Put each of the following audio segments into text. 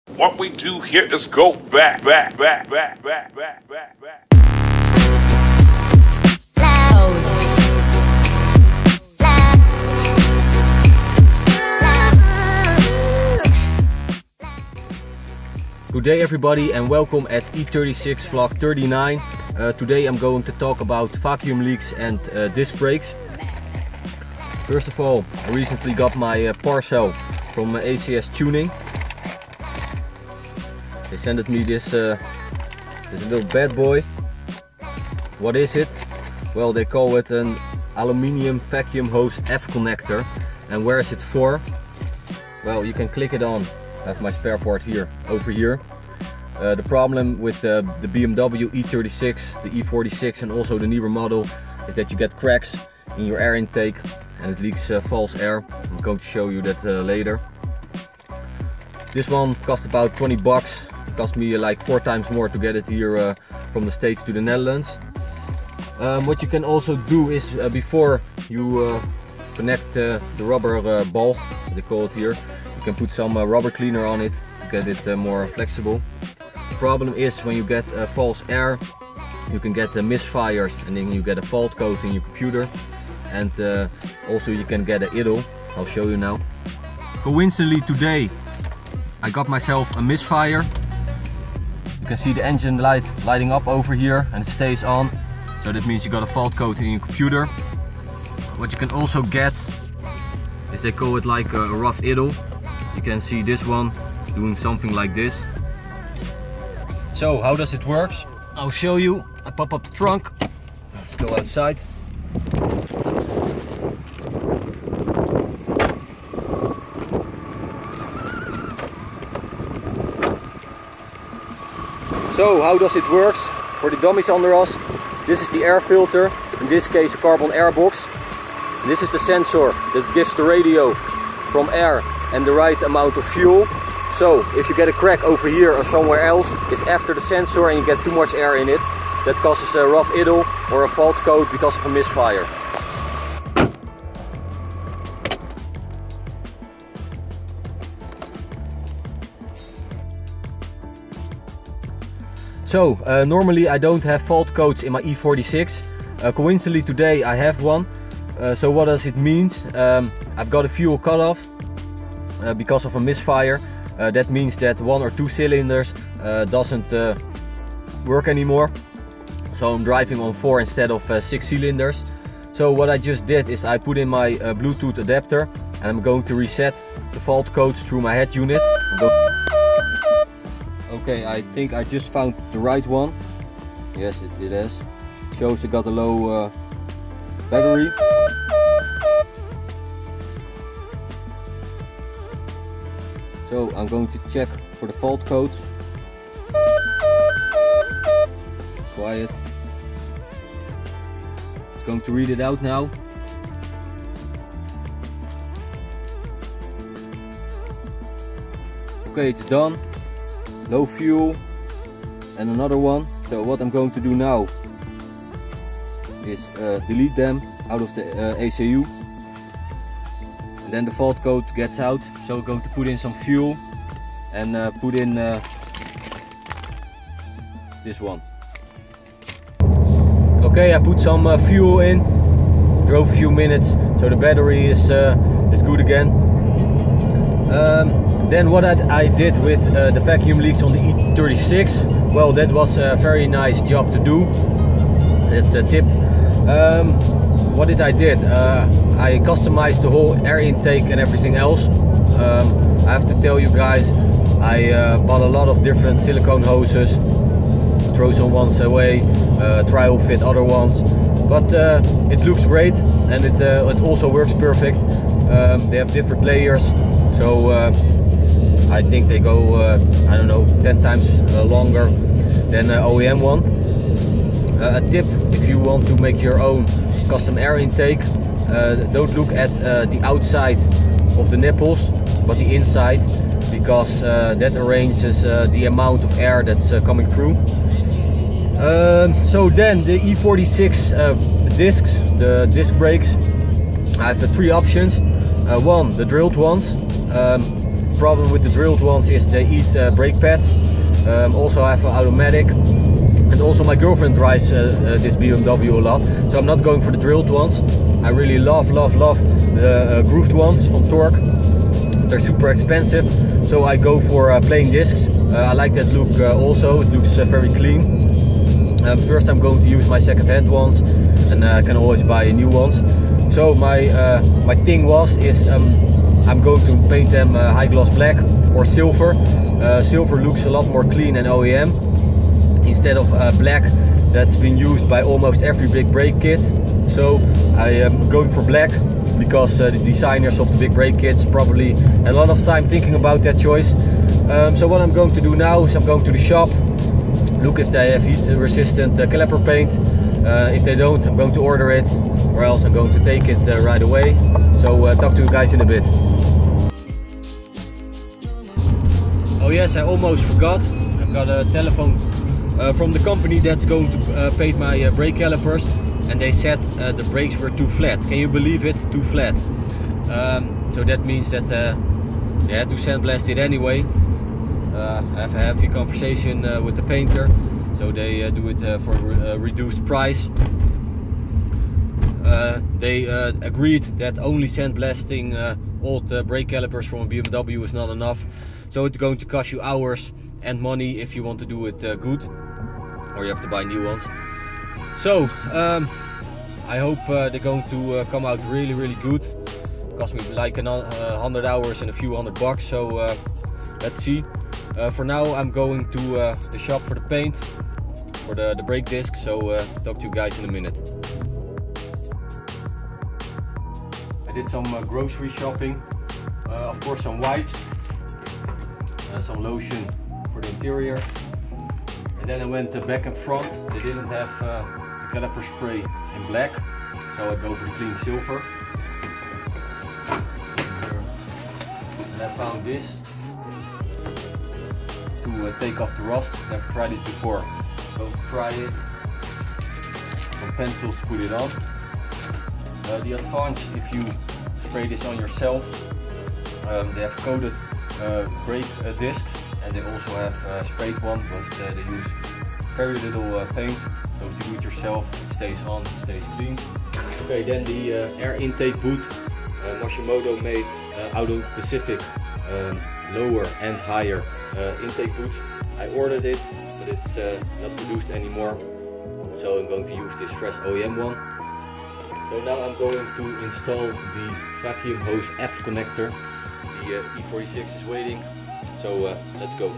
What we do here is go back. Good day everybody and welcome at E36 vlog 39. Today I'm going to talk about vacuum leaks and disc brakes. First of all, I recently got my parcel from ACS Tuning. They sent me this little bad boy. What is it? Well, they call it an aluminium vacuum hose F connector. And where is it for? Well, you can click it on. I have my spare part here, over here. The problem with the BMW E36, the E46 and also the newer model is that you get cracks in your air intake and it leaks false air. I'm going to show you that later. This one cost about 20 bucks. It cost me like 4 times more to get it here from the States to the Netherlands. What you can also do is before you connect the rubber ball, they call it here, you can put some rubber cleaner on it to get it more flexible. The problem is when you get false air, you can get misfires and then you get a fault code in your computer, and also you can get an idle. I'll show you now. Coincidentally today I got myself a misfire. You can see the engine light lighting up over here and it stays on, so that means you got a fault code in your computer. What you can also get is, they call it like a rough idle. You can see this one doing something like this. So how does it work? I'll show you. I pop up the trunk. Let's go outside. So how does it work? For the dummies under us, this is the air filter, in this case a carbon air box. This is the sensor that gives the radio from air and the right amount of fuel. So if you get a crack over here or somewhere else, it's after the sensor and you get too much air in it. That causes a rough idle or a fault code because of a misfire. So normally I don't have fault codes in my E46. Coincidentally today I have one. So what does it mean? I've got a fuel cutoff because of a misfire. That means that 1 or 2 cylinders doesn't work anymore. So I'm driving on 4 instead of 6 cylinders. So what I just did is I put in my Bluetooth adapter and I'm going to reset the fault codes through my head unit. Okay, I think I just found the right one. Yes, it is. It shows it got a low battery. So I'm going to check for the fault codes. Quiet. It's going to read it out now. Okay, it's done. Low fuel and another one. So what I'm going to do now is delete them out of the ACU. And then the fault code gets out. So I'm going to put in some fuel and put in this one. Okay, I put some fuel in. Drove a few minutes, so the battery is good again. Then what I did with the vacuum leaks on the E36, well, that was a very nice job to do. That's a tip. What did I did? I customized the whole air intake and everything else. I have to tell you guys, I bought a lot of different silicone hoses, throw some ones away, trial fit other ones, but it looks great and it also works perfect. They have different layers, so I think they go, I don't know, 10 times longer than OEM one. A tip, if you want to make your own custom air intake, don't look at the outside of the nipples, but the inside, because that arranges the amount of air that's coming through. So then the E46 discs, the disc brakes, I have 3 options. One, the drilled ones. problem with the drilled ones is they eat brake pads. Also I have an automatic, and also my girlfriend drives this BMW a lot, so I'm not going for the drilled ones. I really love the grooved ones on torque. They're super expensive, so I go for playing discs. I like that look also, it looks very clean. First I'm going to use my second-hand ones, and I can always buy new ones. So my thing is I'm going to paint them high gloss black or silver. Silver looks a lot more clean and OEM instead of black that's been used by almost every big brake kit. So I am going for black because the designers of the big brake kits probably a lot of time thinking about that choice. So what I'm going to do now is I'm going to the shop, look if they have heat resistant caliper paint. If they don't, I'm going to order it, or else I'm going to take it right away. So talk to you guys in a bit. Oh yes, I almost forgot. I've got a telephone from the company that's going to paint my brake calipers, and they said the brakes were too flat. Can you believe it? Too flat. So that means that they had to sandblast it anyway. I have a heavy conversation with the painter, so they do it for a reduced price. They agreed that only sandblasting old brake calipers from a BMW is not enough, so it's going to cost you hours and money if you want to do it good, or you have to buy new ones. So I hope they're going to come out really good. It cost me like 100 hours and a few $100, so let's see. For now I'm going to the shop for the paint, for the brake disc, so talk to you guys in a minute. I did some grocery shopping, of course some wipes, some lotion for the interior, and then I went back and front. They didn't have the caliper spray in black, so I go for the clean silver. And I found this to take off the rust. Never tried it before. Go to try it. Some pencils, put it on. The advantage, if you spray this on yourself, they have coated brake discs, and they also have sprayed one, but they use very little paint. So if you do it yourself, it stays on, it stays clean. Okay, then the air intake boot. Mashimoto made out of Pacific lower and higher intake boots. I ordered it, but it's not produced anymore, so I'm going to use this fresh OEM one. So now I'm going to install the vacuum hose F connector. The E36 is waiting, so let's go.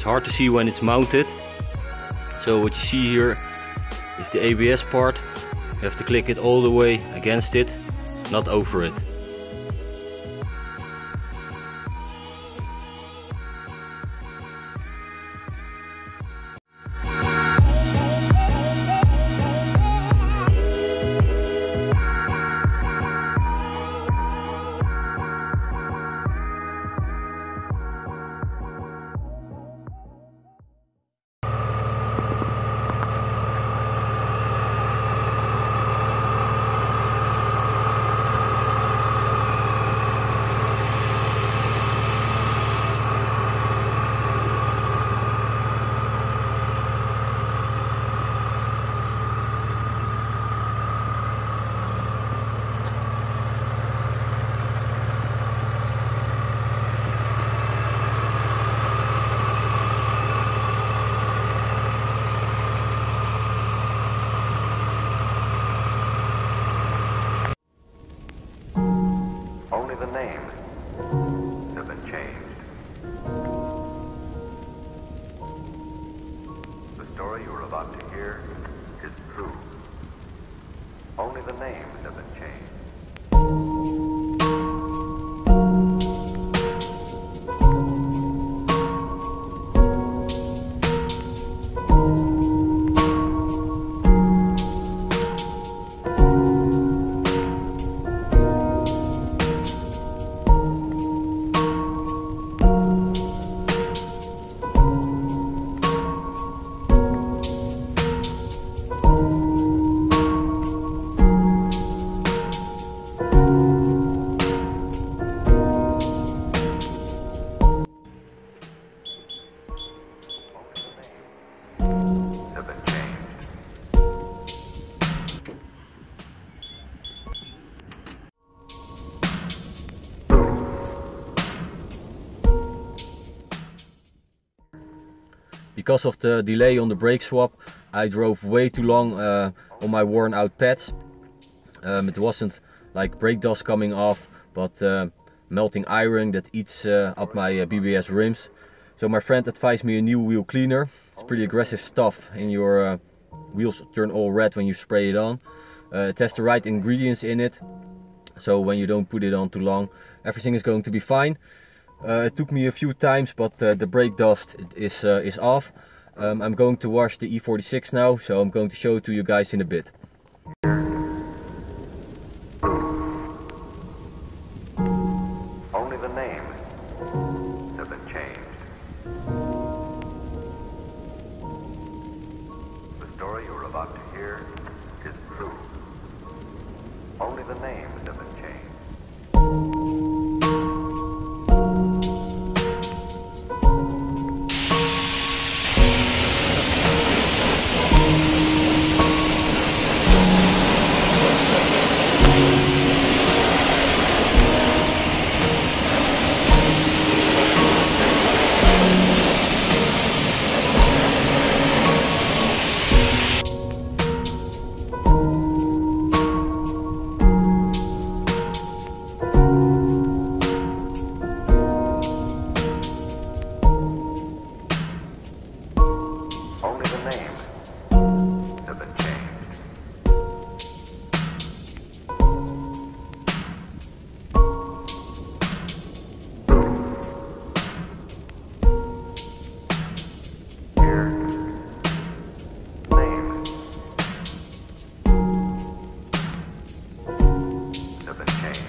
Hard to see when it's mounted. So what you see here is the ABS part. You have to click it all the way against it, not over it. Only the names have been changed. The story you are about to hear is true. Only the names have been changed. Have been changed. Because of the delay on the brake swap, I drove way too long on my worn out pads. It wasn't like brake dust coming off, but melting iron that eats up my BBS rims. So my friend advised me a new wheel cleaner. It's pretty aggressive stuff, and your wheels turn all red when you spray it on. It has the right ingredients in it, so when you don't put it on too long, everything is going to be fine. It took me a few times, but the brake dust is off. I'm going to wash the E36 now, so I'm going to show it to you guys in a bit. Only the names have been changed. The story you are about to hear is true. Only the names have been changed. Only the names have been changed. Here, names have been changed.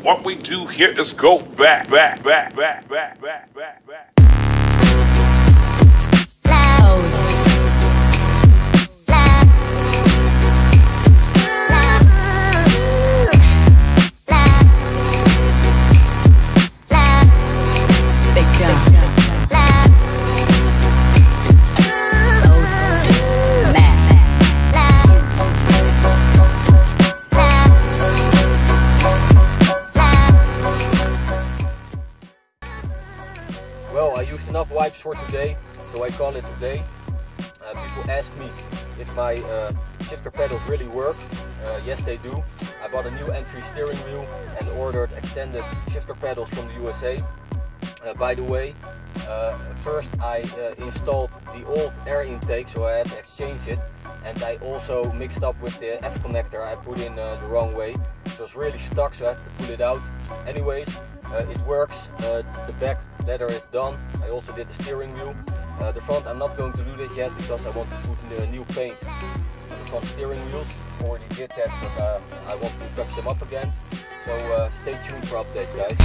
What we do here is go back. Well, I used enough wipes for today, so I call it a day. People ask me if my shifter pedals really work. Yes, they do. I bought a new entry steering wheel and ordered extended shifter pedals from the USA. By the way, first I installed the old air intake, so I had to exchange it, and I also mixed up with the F connector I put in the wrong way, so it's really stuck, so I had to pull it out. Anyways, it works. The leather is done. I also did the steering wheel. The front I'm not going to do this yet because I want to put new paint on the front steering wheels. Already did that, but I want to touch them up again. So stay tuned for updates, guys.